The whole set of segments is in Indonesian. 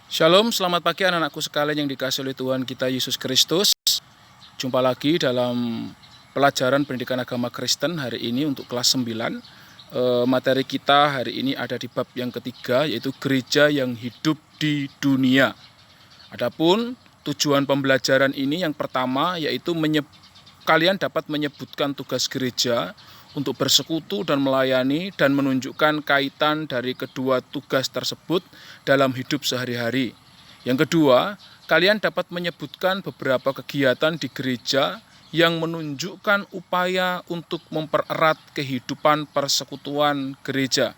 Shalom, selamat pagi anak-anakku sekalian yang dikasihi oleh Tuhan kita Yesus Kristus. Jumpa lagi dalam pelajaran pendidikan agama Kristen hari ini untuk kelas 9. Materi kita hari ini ada di bab yang ketiga, yaitu gereja yang hidup di dunia. Adapun tujuan pembelajaran ini yang pertama yaitu kalian dapat menyebutkan tugas gereja untuk bersekutu dan melayani dan menunjukkan kaitan dari kedua tugas tersebut dalam hidup sehari-hari. Yang kedua, kalian dapat menyebutkan beberapa kegiatan di gereja yang menunjukkan upaya untuk mempererat kehidupan persekutuan gereja.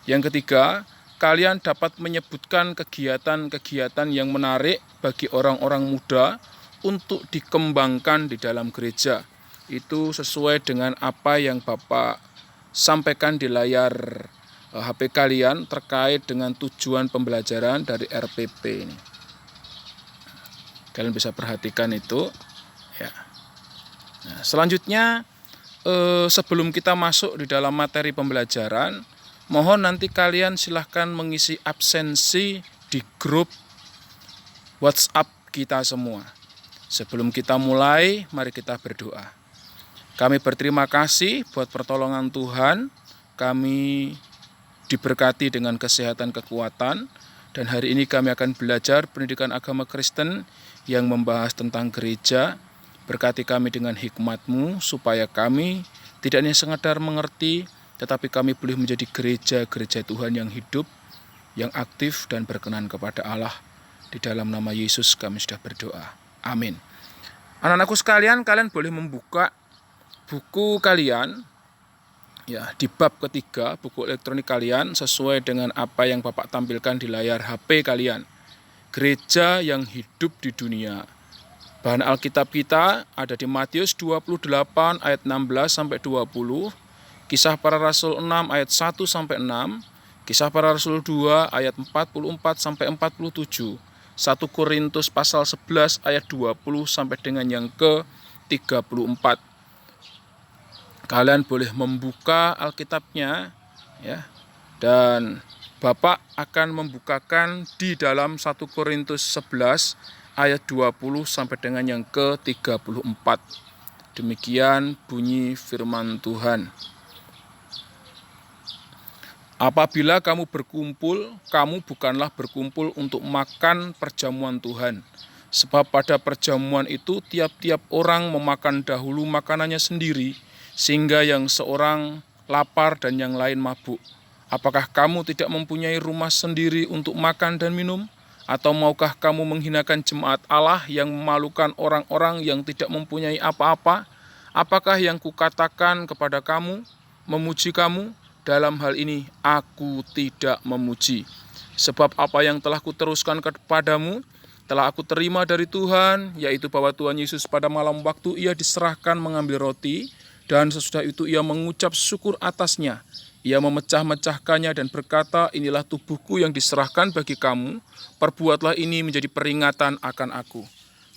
Yang ketiga, kalian dapat menyebutkan kegiatan-kegiatan yang menarik bagi orang-orang muda untuk dikembangkan di dalam gereja. Itu sesuai dengan apa yang Bapak sampaikan di layar HP kalian terkait dengan tujuan pembelajaran dari RPP ini. Kalian bisa perhatikan itu. Ya. Nah, selanjutnya, sebelum kita masuk di dalam materi pembelajaran, mohon nanti kalian silahkan mengisi absensi di grup WhatsApp kita semua. Sebelum kita mulai, mari kita berdoa. Kami berterima kasih buat pertolongan Tuhan. Kami diberkati dengan kesehatan, kekuatan. Dan hari ini kami akan belajar pendidikan agama Kristen yang membahas tentang gereja. Berkati kami dengan hikmat-Mu supaya kami tidak hanya sekadar mengerti, tetapi kami boleh menjadi gereja-gereja Tuhan yang hidup, yang aktif dan berkenan kepada Allah. Di dalam nama Yesus kami sudah berdoa. Amin. Anak-anakku sekalian, kalian boleh membuka buku kalian ya di bab ketiga, buku elektronik kalian sesuai dengan apa yang Bapak tampilkan di layar HP kalian. Gereja yang hidup di dunia. Bahan Alkitab kita ada di Matius 28 ayat 16 sampai 20, Kisah Para Rasul 6 ayat 1 sampai 6, Kisah Para Rasul 2 ayat 44 sampai 47, 1 Korintus pasal 11 ayat 20 sampai dengan yang ke-34. Kalian boleh membuka Alkitabnya ya. Dan Bapak akan membukakan di dalam 1 Korintus 11 ayat 20 sampai dengan yang ke-34. Demikian bunyi firman Tuhan. Apabila kamu berkumpul, kamu bukanlah berkumpul untuk makan perjamuan Tuhan. Sebab pada perjamuan itu tiap-tiap orang memakan dahulu makanannya sendiri, sehingga yang seorang lapar dan yang lain mabuk. Apakah kamu tidak mempunyai rumah sendiri untuk makan dan minum? Atau maukah kamu menghinakan jemaat Allah yang memalukan orang-orang yang tidak mempunyai apa-apa? Apakah yang kukatakan kepada kamu, memuji kamu? Dalam hal ini aku tidak memuji. Sebab apa yang telah kuteruskan kepadamu, telah aku terima dari Tuhan, yaitu bahwa Tuhan Yesus pada malam waktu ia diserahkan mengambil roti, dan sesudah itu ia mengucap syukur atasnya. Ia memecah-mecahkannya dan berkata, inilah tubuhku yang diserahkan bagi kamu, perbuatlah ini menjadi peringatan akan aku.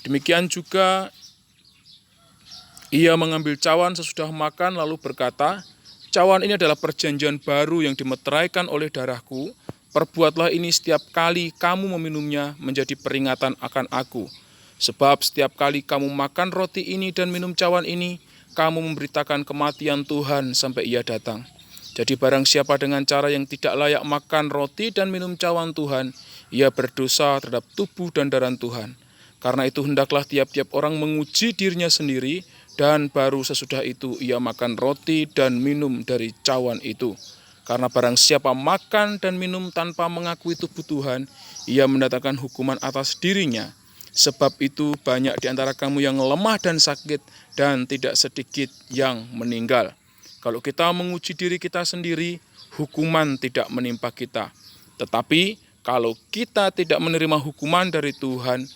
Demikian juga ia mengambil cawan sesudah makan lalu berkata, cawan ini adalah perjanjian baru yang dimeteraikan oleh darahku, perbuatlah ini setiap kali kamu meminumnya menjadi peringatan akan aku. Sebab setiap kali kamu makan roti ini dan minum cawan ini, kamu memberitakan kematian Tuhan sampai ia datang. Jadi barang siapa dengan cara yang tidak layak makan roti dan minum cawan Tuhan, ia berdosa terhadap tubuh dan darah Tuhan. Karena itu hendaklah tiap-tiap orang menguji dirinya sendiri, dan baru sesudah itu ia makan roti dan minum dari cawan itu. Karena barang siapa makan dan minum tanpa mengakui tubuh Tuhan, ia mendatangkan hukuman atas dirinya. Sebab itu banyak di antara kamu yang lemah dan sakit, dan tidak sedikit yang meninggal. Kalau kita menguji diri kita sendiri, hukuman tidak menimpa kita. Tetapi kalau kita tidak menerima hukuman dari Tuhan,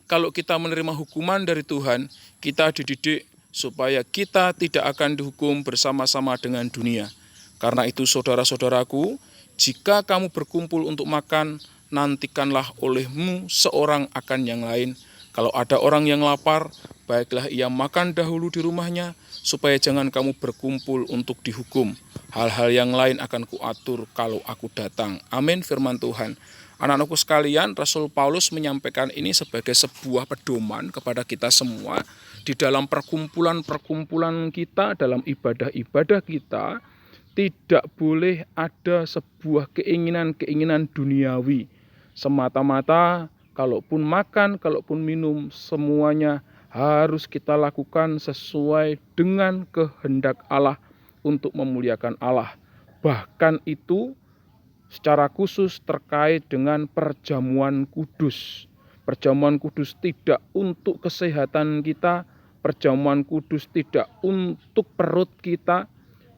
kalau kita menerima hukuman dari Tuhan, kita dididik supaya kita tidak akan dihukum bersama-sama dengan dunia. Karena itu saudara-saudaraku, jika kamu berkumpul untuk makan, nantikanlah olehmu seorang akan yang lain. Kalau ada orang yang lapar, baiklah ia makan dahulu di rumahnya, supaya jangan kamu berkumpul untuk dihukum. Hal-hal yang lain akan kuatur kalau aku datang. Amin, firman Tuhan. Anak-anakku sekalian, Rasul Paulus menyampaikan ini sebagai sebuah pedoman kepada kita semua di dalam perkumpulan-perkumpulan kita, dalam ibadah-ibadah kita. Tidak boleh ada sebuah keinginan-keinginan duniawi. Semata-mata, kalaupun makan, kalaupun minum, semuanya harus kita lakukan sesuai dengan kehendak Allah untuk memuliakan Allah. Bahkan itu secara khusus terkait dengan perjamuan kudus. Perjamuan kudus tidak untuk kesehatan kita, perjamuan kudus tidak untuk perut kita,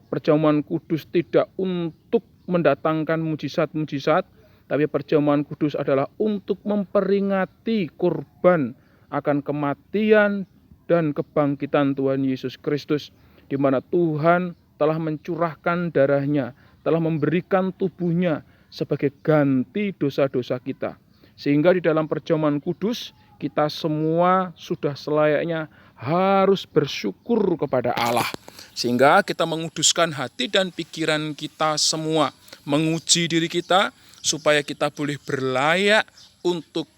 perjamuan kudus tidak untuk mendatangkan mujizat-mujizat, tapi perjamuan kudus adalah untuk memperingati kurban akan kematian dan kebangkitan Tuhan Yesus Kristus, di mana Tuhan telah mencurahkan darahnya, telah memberikan tubuhnya sebagai ganti dosa-dosa kita. Sehingga di dalam perjamuan kudus kita semua sudah selayaknya harus bersyukur kepada Allah. Sehingga kita menguduskan hati dan pikiran kita semua, menguji diri kita supaya kita boleh berlayak untuk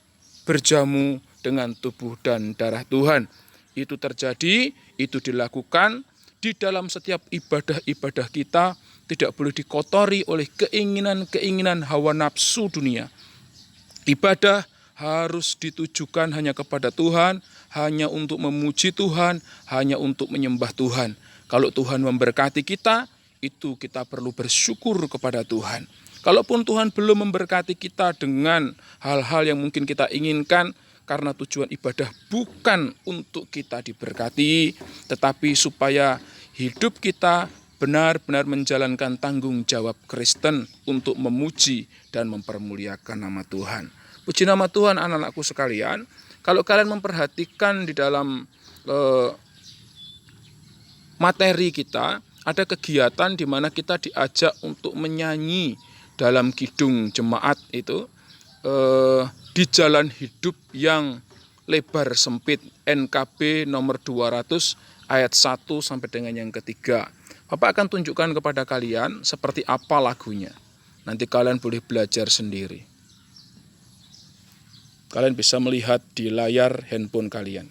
berjamu dengan tubuh dan darah Tuhan. Itu terjadi, itu dilakukan di dalam setiap ibadah-ibadah kita, tidak boleh dikotori oleh keinginan-keinginan hawa nafsu dunia. Ibadah harus ditujukan hanya kepada Tuhan, hanya untuk memuji Tuhan, hanya untuk menyembah Tuhan. Kalau Tuhan memberkati kita, itu kita perlu bersyukur kepada Tuhan. Kalaupun Tuhan belum memberkati kita dengan hal-hal yang mungkin kita inginkan, karena tujuan ibadah bukan untuk kita diberkati, tetapi supaya hidup kita benar-benar menjalankan tanggung jawab Kristen untuk memuji dan mempermuliakan nama Tuhan. Puji nama Tuhan, anak-anakku sekalian. Kalau kalian memperhatikan di dalam materi kita, ada kegiatan di mana kita diajak untuk menyanyi dalam kidung jemaat itu di jalan hidup yang lebar sempit, NKB nomor 200 ayat 1 sampai dengan yang ketiga. Bapak akan tunjukkan kepada kalian seperti apa lagunya. Nanti kalian boleh belajar sendiri. Kalian bisa melihat di layar handphone kalian.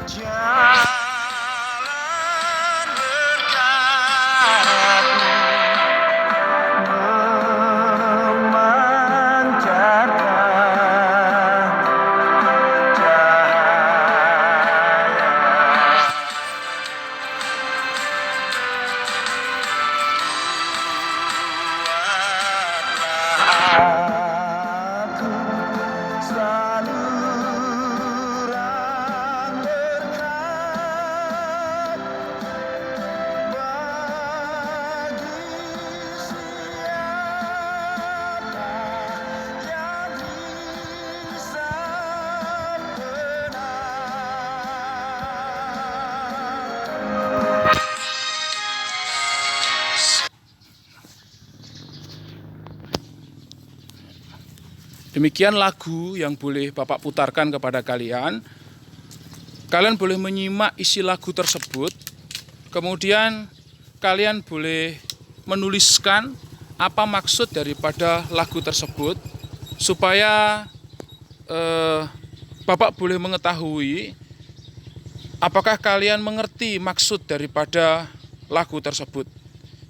Jalan berkatmu memancarkan cahaya. Buatlah aku saluran berkat bagi siapa yang hisap benar. Demikian lagu yang boleh Bapak putarkan kepada kalian. Kalian boleh menyimak isi lagu tersebut. Kemudian kalian boleh menuliskan apa maksud daripada lagu tersebut, supaya Bapak boleh mengetahui apakah kalian mengerti maksud daripada lagu tersebut.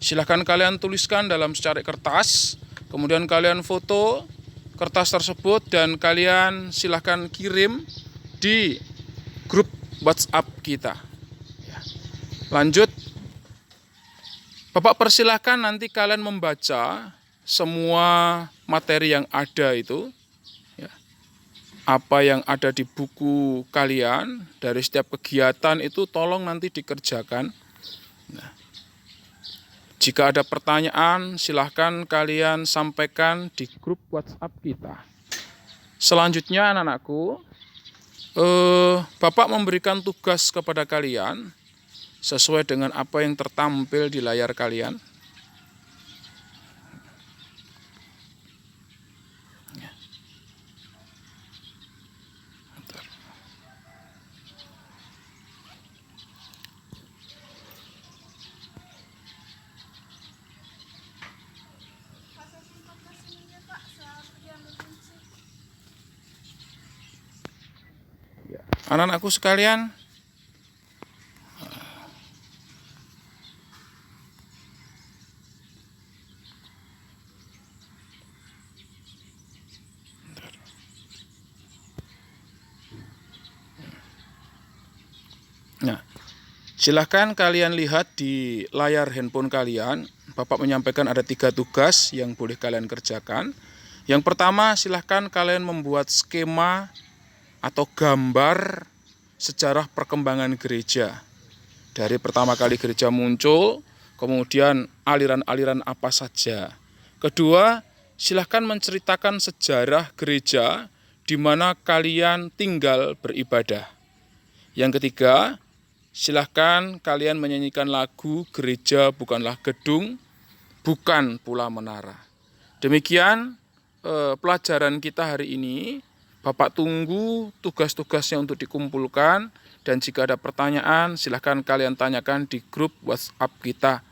Silahkan kalian tuliskan dalam secari kertas, kemudian kalian foto kertas tersebut dan kalian silahkan kirim di grup WhatsApp kita. Lanjut, Bapak persilahkan nanti kalian membaca semua materi yang ada itu, apa yang ada di buku kalian dari setiap kegiatan itu tolong nanti dikerjakan. Jika ada pertanyaan, silahkan kalian sampaikan di grup WhatsApp kita. Selanjutnya anak-anakku, Bapak memberikan tugas kepada kalian sesuai dengan apa yang tertampil di layar kalian. Anak-anakku sekalian, nah, silahkan kalian lihat di layar handphone kalian. Bapak menyampaikan ada 3 tugas yang boleh kalian kerjakan. Yang pertama, silahkan kalian membuat skema atau gambar sejarah perkembangan gereja. Dari pertama kali gereja muncul, kemudian aliran-aliran apa saja. Kedua, silahkan menceritakan sejarah gereja di mana kalian tinggal beribadah. Yang ketiga, silahkan kalian menyanyikan lagu Gereja Bukanlah Gedung, Bukan Pula Menara. Demikian pelajaran kita hari ini. Bapak tunggu tugas-tugasnya untuk dikumpulkan, dan jika ada pertanyaan silahkan kalian tanyakan di grup WhatsApp kita.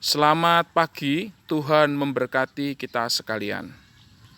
Selamat pagi, Tuhan memberkati kita sekalian.